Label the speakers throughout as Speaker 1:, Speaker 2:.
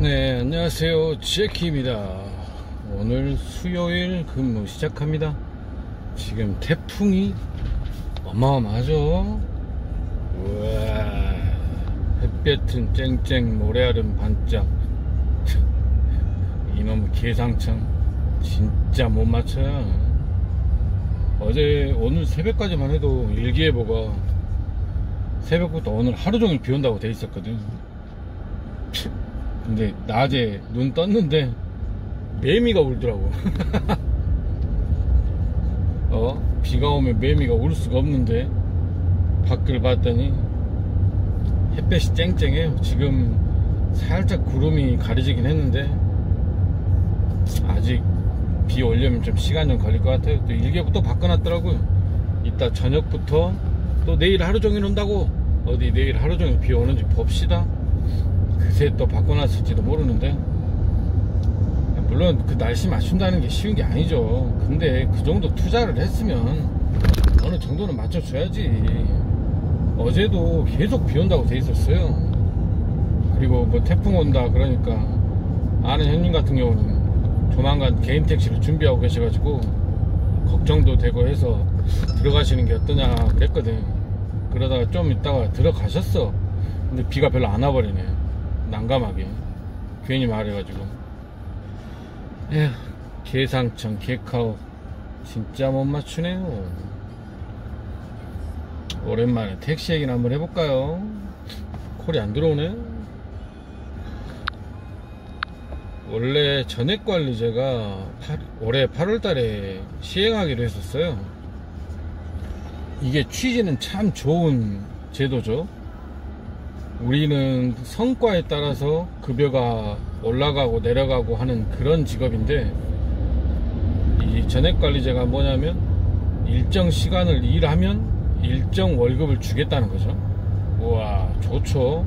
Speaker 1: 네, 안녕하세요. 제키입니다. 오늘 수요일 근무 시작합니다. 지금 태풍이 어마어마하죠. 우와, 햇볕은 쨍쨍, 모래알은 반짝. 이놈 개상청 진짜 못 맞춰요. 오늘 새벽까지만 해도 일기예보가 새벽부터 오늘 하루종일 비 온다고 돼 있었거든. 근데 낮에 눈 떴는데 매미가 울더라고. 비가 오면 매미가 울 수가 없는데 밖을 봤더니 햇볕이 쨍쨍해요. 지금 살짝 구름이 가려지긴 했는데 아직 비 오려면 좀 시간 좀 걸릴 것 같아요. 또 일기예보 바꿔놨더라고요. 이따 저녁부터 또 내일 하루 종일 온다고. 어디 내일 하루 종일 비 오는지 봅시다. 그새 또 바꿔놨을지도 모르는데, 물론 그 날씨 맞춘다는 게 쉬운 게 아니죠. 근데 그 정도 투자를 했으면 어느 정도는 맞춰줘야지. 어제도 계속 비 온다고 돼 있었어요. 그리고 뭐 태풍 온다 그러니까 아는 형님 같은 경우는 조만간 개인 택시를 준비하고 계셔가지고 걱정도 되고 해서 들어가시는 게 어떠냐 그랬거든. 그러다가 좀 있다가 들어가셨어. 근데 비가 별로 안 와버리네. 난감하게 괜히 말해가지고. 에휴, 개상청 개카오 진짜 못 맞추네요. 오랜만에 택시 얘기나 한번 해볼까요? 콜이 안 들어오네. 원래 전액관리제가 올해 8월달에 시행하기로 했었어요. 이게 취지는 참 좋은 제도죠. 우리는 성과에 따라서 급여가 올라가고 내려가고 하는 그런 직업인데, 이 전액관리제가 뭐냐면 일정 시간을 일하면 일정 월급을 주겠다는 거죠. 우와, 좋죠.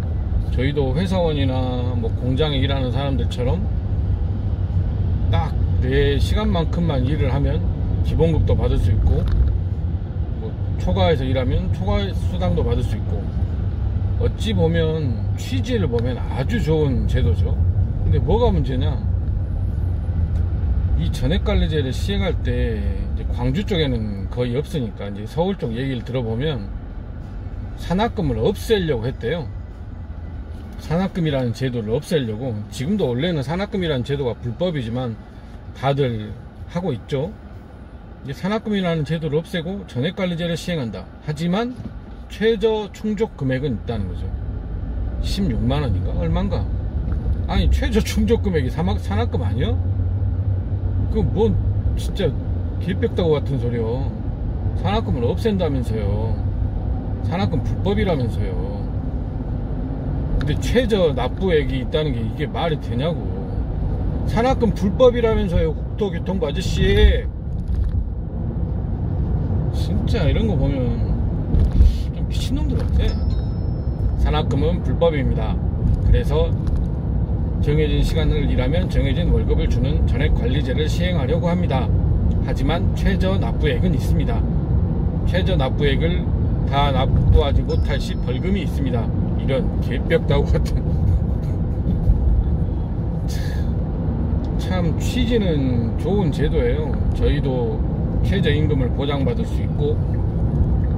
Speaker 1: 저희도 회사원이나 뭐 공장에 일하는 사람들처럼 딱 내 시간만큼만 일을 하면 기본급도 받을 수 있고, 뭐 초과해서 일하면 초과 수당도 받을 수 있고, 어찌 보면 취지를 보면 아주 좋은 제도죠. 근데 뭐가 문제냐, 이 전액관리제를 시행할 때 이제 광주 쪽에는 거의 없으니까 이제 서울 쪽 얘기를 들어보면 산학금을 없애려고 했대요. 산학금이라는 제도를 없애려고. 지금도 원래는 산학금이라는 제도가 불법이지만 다들 하고 있죠. 이제 산학금이라는 제도를 없애고 전액관리제를 시행한다. 하지만 최저 충족 금액은 있다는 거죠. 16만원인가? 얼만가? 아니, 최저 충족 금액이 산학금 아니야? 그거 뭐 진짜 길백다고 같은 소리요. 산학금을 없앤다면서요. 산학금 불법이라면서요. 근데 최저 납부액이 있다는 게 이게 말이 되냐고. 산학금 불법이라면서요, 국토교통부 아저씨. 진짜 이런 거 보면 좀 미친놈들 같아. 산학금은 불법입니다. 그래서 정해진 시간을 일하면 정해진 월급을 주는 전액관리제를 시행하려고 합니다. 하지만 최저 납부액은 있습니다. 최저 납부액을 다 납부하지 못할 시 벌금이 있습니다. 이런 개벽다구 같은. 참 취지는 좋은 제도예요. 저희도 최저임금을 보장받을 수 있고,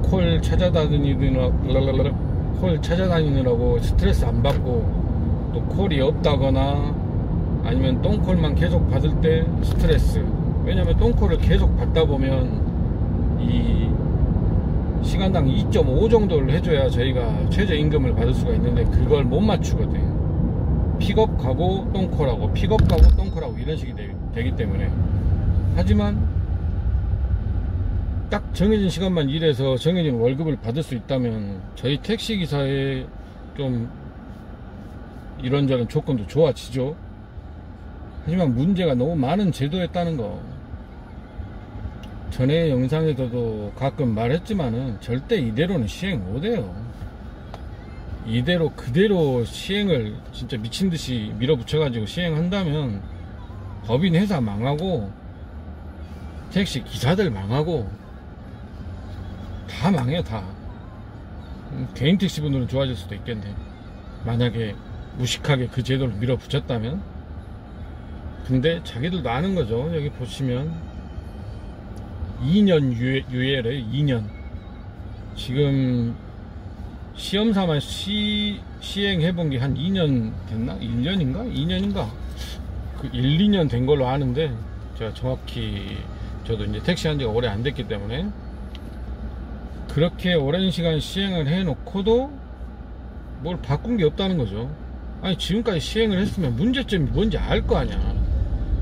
Speaker 1: 콜 찾아다니느라고 스트레스 안 받고, 또 콜이 없다거나 아니면 똥콜만 계속 받을 때 스트레스. 왜냐면 똥콜을 계속 받다 보면 이 시간당 2.5 정도를 해줘야 저희가 최저임금을 받을 수가 있는데 그걸 못 맞추거든. 픽업 가고 똥콜하고 픽업 가고 똥콜하고 이런 식이 되기 때문에. 하지만 딱 정해진 시간만 일해서 정해진 월급을 받을 수 있다면 저희 택시기사의 좀 이런저런 조건도 좋아지죠. 하지만 문제가 너무 많은 제도였다는 거. 전에 영상에서도 가끔 말했지만은 절대 이대로는 시행 못해요. 이대로 그대로 시행을 진짜 미친듯이 밀어붙여가지고 시행한다면 법인 회사 망하고 택시 기사들 망하고 다 망해요. 다. 개인 택시분들은 좋아질 수도 있겠네. 만약에 무식하게 그 제도를 밀어붙였다면. 근데 자기들도 아는 거죠. 여기 보시면 2년 유예래요. 2년. 지금 시험 삼아 시행해 본 게 한 2년 됐나? 1년인가? 2년인가? 그 1, 2년 된 걸로 아는데, 제가 정확히 저도 이제 택시 한 지가 오래 안 됐기 때문에. 그렇게 오랜 시간 시행을 해 놓고도 뭘 바꾼 게 없다는 거죠. 아니, 지금까지 시행을 했으면 문제점이 뭔지 알 거 아니야.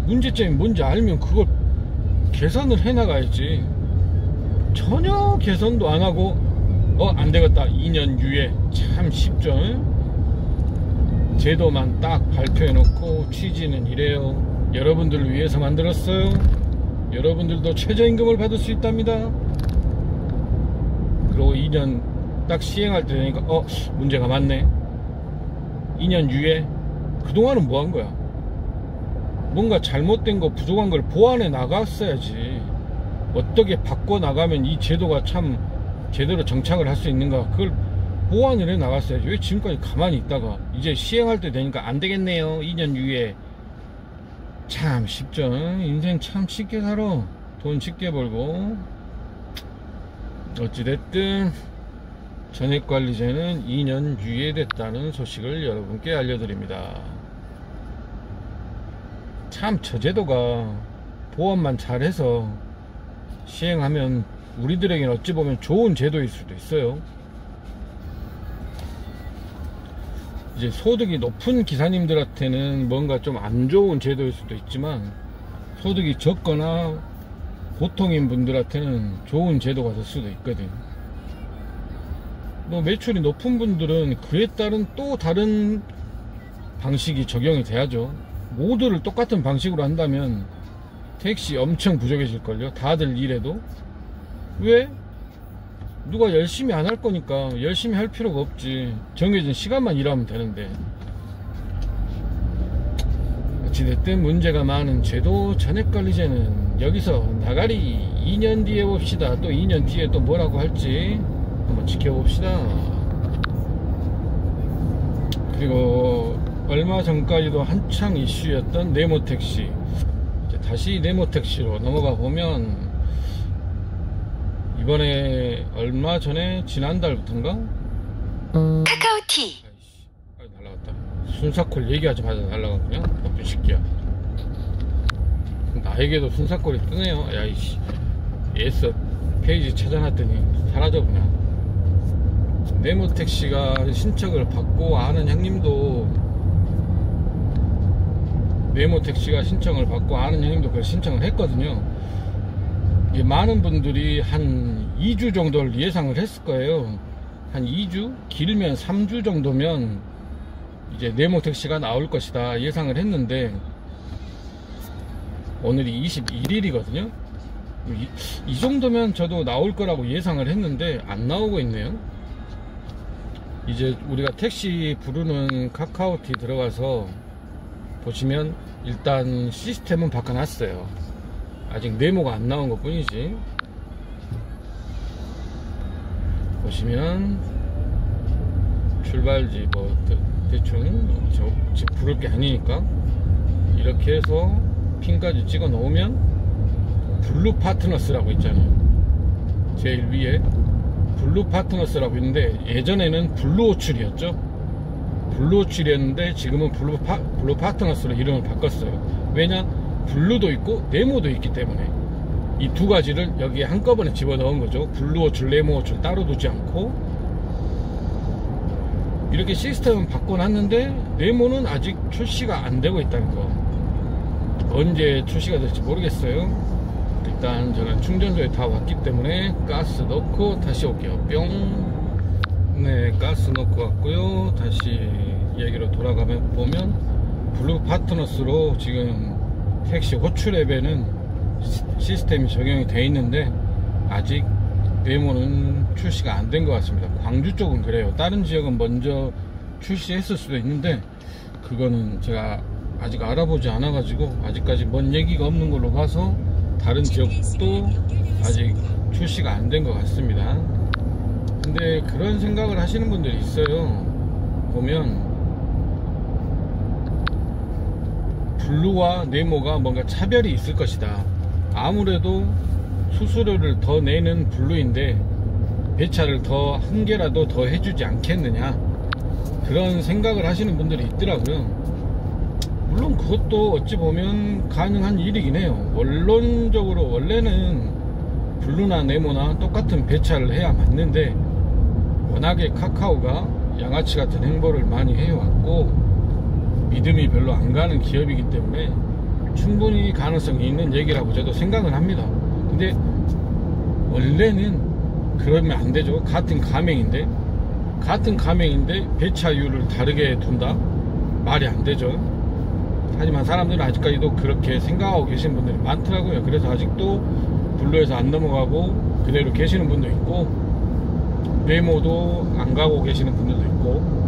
Speaker 1: 문제점이 뭔지 알면 그걸 개선을 해 나가야지. 전혀 개선도 안 하고 안 되겠다, 2년 유예. 참 쉽죠. 제도만 딱 발표해 놓고 취지는 이래요, 여러분들을 위해서 만들었어요, 여러분들도 최저임금을 받을 수 있답니다. 그리고 2년 딱 시행할 때 되니까 문제가 많네, 2년 유예. 그동안은 뭐 한 거야? 뭔가 잘못된 거, 부족한 걸 보완해 나갔어야지. 어떻게 바꿔 나가면 이 제도가 참 제대로 정착을 할 수 있는가, 그걸 보완을 해 나갔어야지. 왜 지금까지 가만히 있다가 이제 시행할 때 되니까 안 되겠네요, 2년 유예. 참 쉽죠. 인생 참 쉽게 살아. 돈 쉽게 벌고. 어찌됐든 전액관리제는 2년 유예됐다는 소식을 여러분께 알려드립니다. 참 저 제도가 보완만 잘해서 시행하면 우리들에게는 어찌 보면 좋은 제도일 수도 있어요. 이제 소득이 높은 기사님들한테는 뭔가 좀 안 좋은 제도일 수도 있지만, 소득이 적거나 보통인 분들한테는 좋은 제도가 될 수도 있거든. 뭐 매출이 높은 분들은 그에 따른 또 다른 방식이 적용이 돼야죠. 모두를 똑같은 방식으로 한다면 택시 엄청 부족해질걸요. 다들 일해도. 왜? 누가 열심히 안 할 거니까 열심히 할 필요가 없지. 정해진 시간만 일하면 되는데. 어찌됐든 문제가 많은 제도 전액관리제는 여기서 나가리. 2년 뒤에 봅시다. 또 2년 뒤에 또 뭐라고 할지 한번 지켜봅시다. 그리고 얼마 전까지도 한창 이슈였던 네모택시, 다시 네모택시로 넘어가 보면, 이번에 얼마 전에 지난달부터인가?
Speaker 2: 카카오티.
Speaker 1: 아이씨, 날라갔다. 순사콜 얘기하자마자 날라가군요. 나쁜 새끼야. 나에게도 순사콜이 뜨네요. 야이씨, 애써 페이지 찾아놨더니 사라져 그냥. 네모택시가 신청을 받고, 아는 형님도 네모택시가 신청을 받고, 아는 형님도 그걸 신청을 했거든요. 이게 많은 분들이 한 2주 정도를 예상을 했을 거예요. 한 2주? 길면 3주 정도면 이제 네모택시가 나올 것이다 예상을 했는데, 오늘이 21일이거든요 이 정도면 저도 나올 거라고 예상을 했는데 안 나오고 있네요. 이제 우리가 택시 부르는 카카오티 들어가서 보시면 일단 시스템은 바꿔놨어요. 아직 네모가 안 나온 것 뿐이지. 보시면 출발지 뭐 대충 지금 부를 게 아니니까 이렇게 해서 핀까지 찍어 놓으면 블루 파트너스라고 있잖아요. 제일 위에 블루 파트너스라고 있는데, 예전에는 블루 호출이었죠. 블루 호출이었는데 지금은 블루 파트너스로 이름을 바꿨어요. 왜냐? 블루도 있고 네모도 있기 때문에 이 두 가지를 여기에 한꺼번에 집어넣은 거죠. 블루 호출, 네모 호출 따로 두지 않고 이렇게 시스템은 바꿔놨는데, 네모는 아직 출시가 안 되고 있다는 거. 언제 출시가 될지 모르겠어요. 일단 저는 충전소에 다 왔기 때문에 가스 넣고 다시 올게요. 뿅. 네, 가스 넣고 왔고요. 다시 얘기로 돌아가면 보면 블루 파트너스로 지금 택시 호출 앱에는 시스템이 적용이 되어 있는데 아직 네모는 출시가 안 된 것 같습니다. 광주 쪽은 그래요. 다른 지역은 먼저 출시했을 수도 있는데 그거는 제가 아직 알아보지 않아 가지고 아직까지 뭔 얘기가 없는 걸로 봐서 다른 지역도 아직 출시가 안 된 것 같습니다. 근데 그런 생각을 하시는 분들이 있어요. 보면 블루와 네모가 뭔가 차별이 있을 것이다. 아무래도 수수료를 더 내는 블루인데 배차를 더 한 개라도 더 해주지 않겠느냐, 그런 생각을 하시는 분들이 있더라고요. 물론 그것도 어찌 보면 가능한 일이긴 해요. 원론적으로 원래는 블루나 네모나 똑같은 배차를 해야 맞는데, 워낙에 카카오가 양아치 같은 행보를 많이 해왔고 믿음이 별로 안 가는 기업이기 때문에 충분히 가능성이 있는 얘기라고 저도 생각은 합니다. 근데 원래는 그러면 안 되죠. 같은 가맹인데 배차율을 다르게 둔다? 말이 안 되죠. 하지만 사람들은 아직까지도 그렇게 생각하고 계시는 분들이 많더라고요. 그래서 아직도 블루에서 안 넘어가고 그대로 계시는 분도 있고, 네모도 안 가고 계시는 분들도 있고,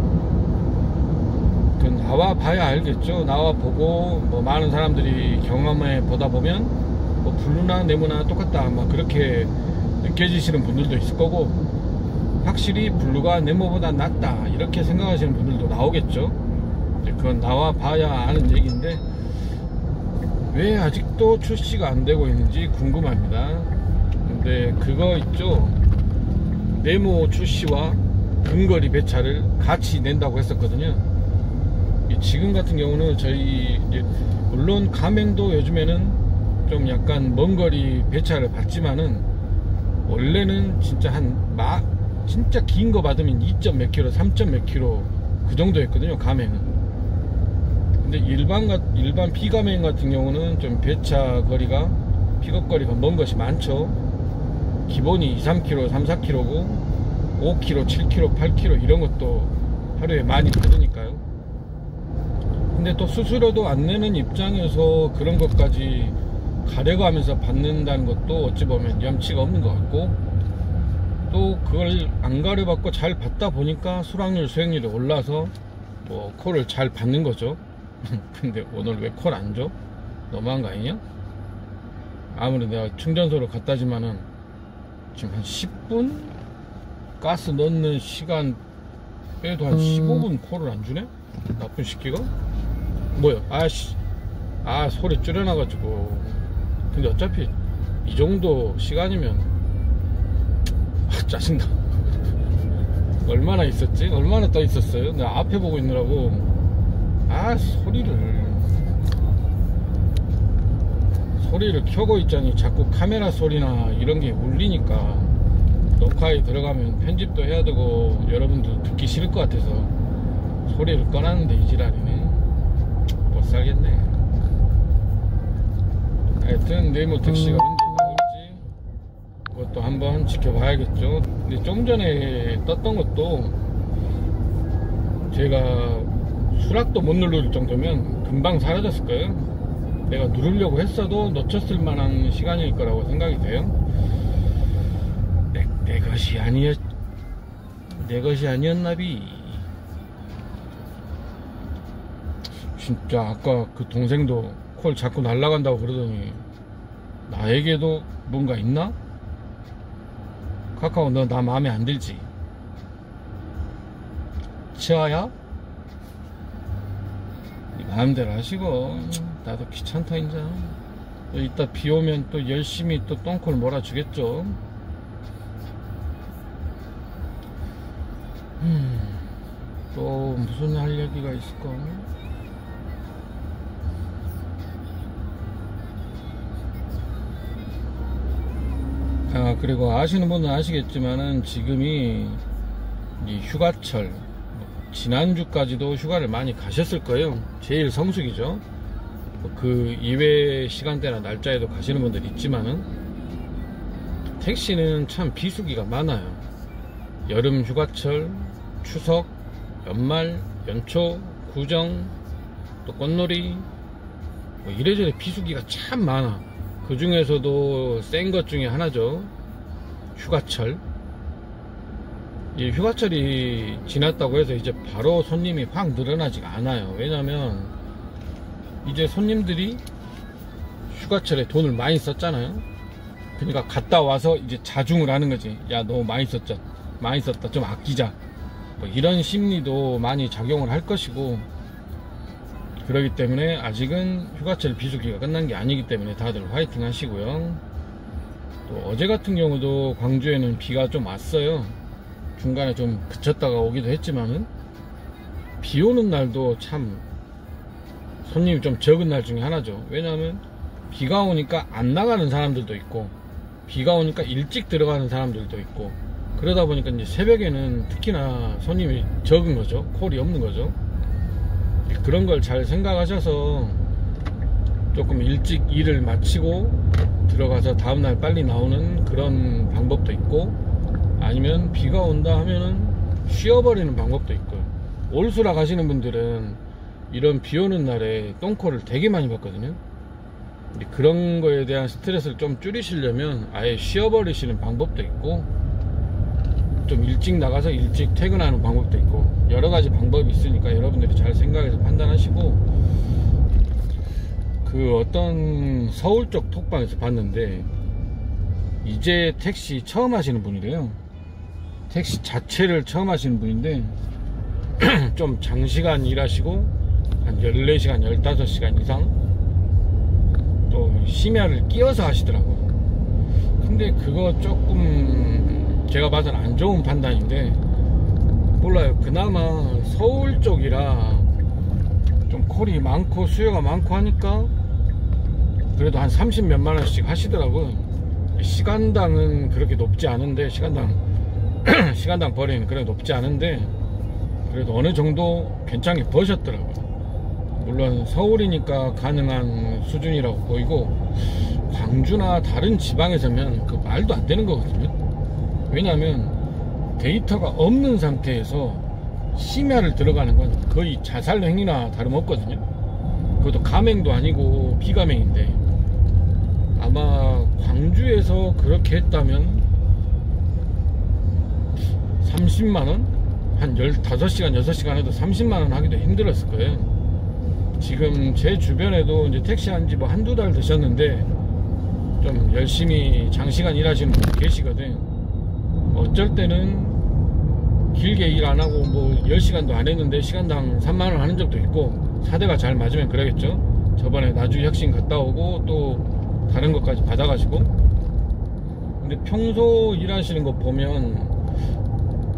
Speaker 1: 그 나와 봐야 알겠죠. 나와 보고 뭐 많은 사람들이 경험해 보다 보면 뭐 블루나 네모나 똑같다 막 그렇게 느껴지시는 분들도 있을 거고, 확실히 블루가 네모보다 낫다 이렇게 생각하시는 분들도 나오겠죠. 그건 나와 봐야 아는 얘기인데 왜 아직도 출시가 안 되고 있는지 궁금합니다. 근데 그거 있죠, 네모 출시와 근거리 배차를 같이 낸다고 했었거든요. 지금 같은 경우는 저희 물론 가맹도 요즘에는 좀 약간 먼 거리 배차를 받지만은 원래는 진짜 진짜 긴 거 받으면 2점 몇 킬로, 3점 몇 킬로 그 정도였거든요, 가맹은. 근데 일반 비가맹 같은 경우는 좀 배차 거리가, 픽업 거리가 먼 것이 많죠. 기본이 2, 3km, 3, 4km고 5km, 7km, 8km 이런 것도 하루에 많이 받으니까요. 근데 또 수수료도 안 내는 입장에서 그런 것까지 가려고 하면서 받는다는 것도 어찌 보면 염치가 없는 것 같고, 또 그걸 안 가려받고 잘 받다 보니까 수락률, 수행률이 올라서 뭐 콜을 잘 받는 거죠. 근데 오늘 왜 콜 안 줘? 너무한 거 아니냐? 아무리 내가 충전소로 갔다지만은 지금 한 10분 가스 넣는 시간 빼도 한 15분 콜을 안 주네? 나쁜 새끼가? 뭐야? 소리 줄여놔가지고. 근데 어차피 이 정도 시간이면 짜증나. 얼마나 있었지? 얼마나 떠 있었어요? 내가 앞에 보고 있느라고 소리를 켜고 있자니 자꾸 카메라 소리나 이런 게 울리니까 녹화에 들어가면 편집도 해야 되고 여러분도 듣기 싫을 것 같아서 소리를 꺼놨는데 이 지랄이네. 못 살겠네. 하여튼 네모 택시가 언제 나올지 그것도 한번 지켜봐야겠죠. 근데 좀 전에 떴던 것도 제가 수락도 못 누를 정도면 금방 사라졌을 거예요. 내가 누르려고 했어도 놓쳤을 만한 시간일 거라고 생각이 돼요. 내 것이 아니었나비. 진짜 아까 그 동생도 콜 자꾸 날라간다고 그러더니 나에게도 뭔가 있나? 카카오 너 나 마음에 안 들지? 치아야? 마음대로 하시고 나도 귀찮다 인자. 이따 비 오면 또 열심히 또 똥콜 몰아주겠죠. 또 무슨 할 얘기가 있을까? 그리고 아시는 분은 아시겠지만은 지금이 이 휴가철, 지난주까지도 휴가를 많이 가셨을 거예요. 제일 성수기죠. 그 이외 시간대나 날짜에도 가시는 분들이 있지만은 택시는 참 비수기가 많아요. 여름 휴가철, 추석, 연말, 연초, 구정, 또 꽃놀이 뭐 이래저래 비수기가 참 많아. 그 중에서도 센 것 중에 하나죠. 휴가철. 이 휴가철이 지났다고 해서 이제 바로 손님이 확 늘어나지가 않아요. 왜냐면 이제 손님들이 휴가철에 돈을 많이 썼잖아요. 그러니까 갔다 와서 이제 자중을 하는 거지. 야, 너무 많이 썼다. 좀 아끼자. 뭐 이런 심리도 많이 작용을 할 것이고, 그러기 때문에 아직은 휴가철 비수기가 끝난 게 아니기 때문에 다들 화이팅 하시고요. 또 어제 같은 경우도 광주에는 비가 좀 왔어요. 중간에 좀 그쳤다가 오기도 했지만은 비 오는 날도 참 손님이 좀 적은 날 중에 하나죠. 왜냐하면 비가 오니까 안 나가는 사람들도 있고 비가 오니까 일찍 들어가는 사람들도 있고 그러다 보니까 이제 새벽에는 특히나 손님이 적은 거죠. 콜이 없는 거죠. 그런 걸 잘 생각하셔서 조금 일찍 일을 마치고 들어가서 다음날 빨리 나오는 그런 방법도 있고 아니면 비가 온다 하면은 쉬어버리는 방법도 있고요. 올수락 하시는 분들은 이런 비 오는 날에 똥콜을 되게 많이 받거든요. 그런 거에 대한 스트레스를 좀 줄이시려면 아예 쉬어버리시는 방법도 있고 좀 일찍 나가서 일찍 퇴근하는 방법도 있고 여러가지 방법이 있으니까 여러분들이 잘 생각해서 판단하시고 그 어떤 서울 쪽 톡방에서 봤는데 이제 택시 처음 하시는 분이래요. 택시 자체를 처음 하시는 분인데 좀 장시간 일하시고 한 14시간 15시간 이상 또 심야를 끼워서 하시더라고요. 근데 그거 조금 제가 봐서는 안 좋은 판단인데 몰라요. 그나마 서울 쪽이라 좀 콜이 많고 수요가 많고 하니까 그래도 한 30 몇만 원씩 하시더라고요. 시간당은 그렇게 높지 않은데 시간당 벌이는 그렇게 높지 않은데 그래도 어느 정도 괜찮게 버셨더라고요. 물론 서울이니까 가능한 수준이라고 보이고 광주나 다른 지방에서면 그 말도 안 되는 거거든요. 왜냐하면 데이터가 없는 상태에서 심야를 들어가는 건 거의 자살 행위나 다름없거든요. 그것도 가맹도 아니고 비가맹인데 아마 광주에서 그렇게 했다면 30만원? 한 15시간 6시간 해도 30만원 하기도 힘들었을 거예요. 지금 제 주변에도 이제 택시 한지 뭐 한두 달 되셨는데 좀 열심히 장시간 일하시는 분이 계시거든. 어쩔 때는 길게 일 안 하고 뭐 10시간도 안 했는데 시간당 3만원 하는 적도 있고 사대가 잘 맞으면 그러겠죠. 저번에 나주혁신 갔다 오고 또 다른 것까지 받아가지고 근데 평소 일하시는 거 보면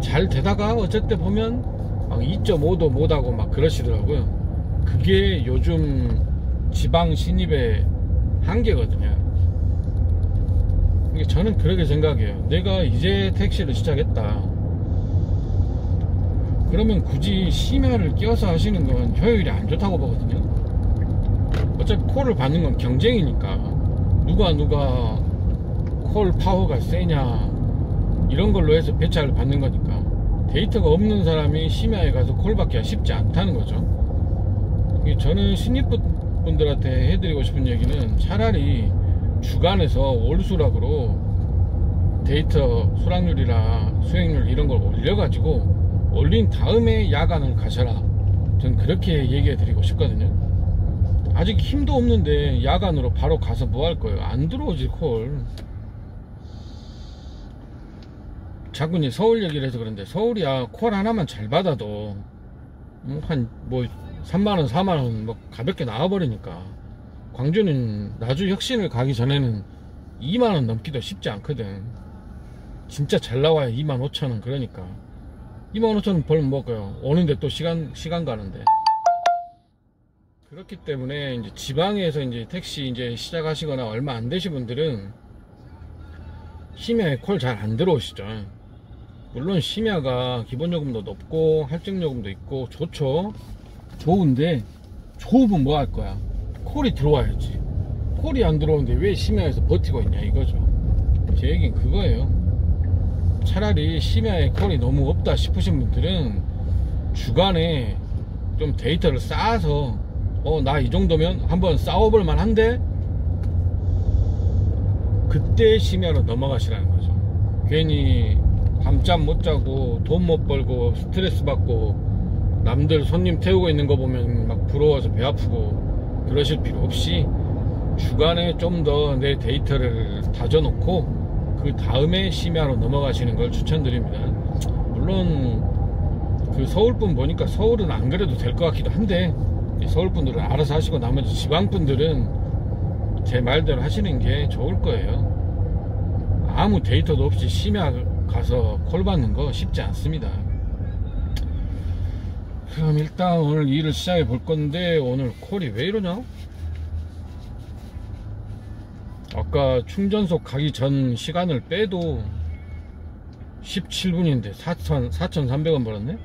Speaker 1: 잘 되다가 어쩔 때 보면 막 2.5도 못하고 막 그러시더라고요. 그게 요즘 지방 신입의 한계거든요. 저는 그렇게 생각해요. 내가 이제 택시를 시작했다 그러면 굳이 심야를 끼워서 하시는 건 효율이 안 좋다고 보거든요. 어차피 콜을 받는 건 경쟁이니까 누가 콜 파워가 세냐 이런 걸로 해서 배차를 받는 거니까 데이터가 없는 사람이 심야에 가서 콜 받기가 쉽지 않다는 거죠. 저는 신입분들한테 해드리고 싶은 얘기는 차라리 주간에서 월수락으로 데이터 수락률이나 수행률 이런 걸 올려가지고 올린 다음에 야간을 가셔라. 전 그렇게 얘기해 드리고 싶거든요. 아직 힘도 없는데 야간으로 바로 가서 뭐 할 거예요? 안 들어오지 콜. 자꾸 이제 서울 얘기를 해서 그런데 서울이야 콜 하나만 잘 받아도 한 뭐 3만원 4만원 뭐 가볍게 나와버리니까 광주는 나주 혁신을 가기 전에는 2만원 넘기도 쉽지 않거든. 진짜 잘 나와야 25,000원. 그러니까 25,000원 벌면 먹어요. 오는데 또 시간 가는데. 그렇기 때문에 이제 지방에서 이제 택시 이제 시작하시거나 얼마 안 되신 분들은 심야에 콜 잘 안 들어오시죠. 물론 심야가 기본요금도 높고 할증요금도 있고 좋죠. 좋은데 좋으면 뭐 할 거야? 콜이 들어와야지. 콜이 안 들어오는데 왜 심야에서 버티고 있냐 이거죠. 제 얘기는 그거예요. 차라리 심야에 콜이 너무 없다 싶으신 분들은 주간에 좀 데이터를 쌓아서 나 이 정도면 한번 싸워볼 만한데 그때 심야로 넘어가시라는 거죠. 괜히 밤잠 못 자고 돈 못 벌고 스트레스 받고 남들 손님 태우고 있는 거 보면 막 부러워서 배 아프고 그러실 필요 없이 주간에 좀 더 내 데이터를 다져놓고 그 다음에 심야로 넘어가시는 걸 추천드립니다. 물론 그 서울분 보니까 서울은 안 그래도 될 것 같기도 한데 서울 분들은 알아서 하시고 나머지 지방 분들은 제 말대로 하시는 게 좋을 거예요. 아무 데이터도 없이 심야 가서 콜 받는 거 쉽지 않습니다. 그럼 일단 오늘 일을 시작해 볼 건데, 오늘 콜이 왜 이러냐? 아까 충전소 가기 전 시간을 빼도 17분인데 4,300원 벌었네?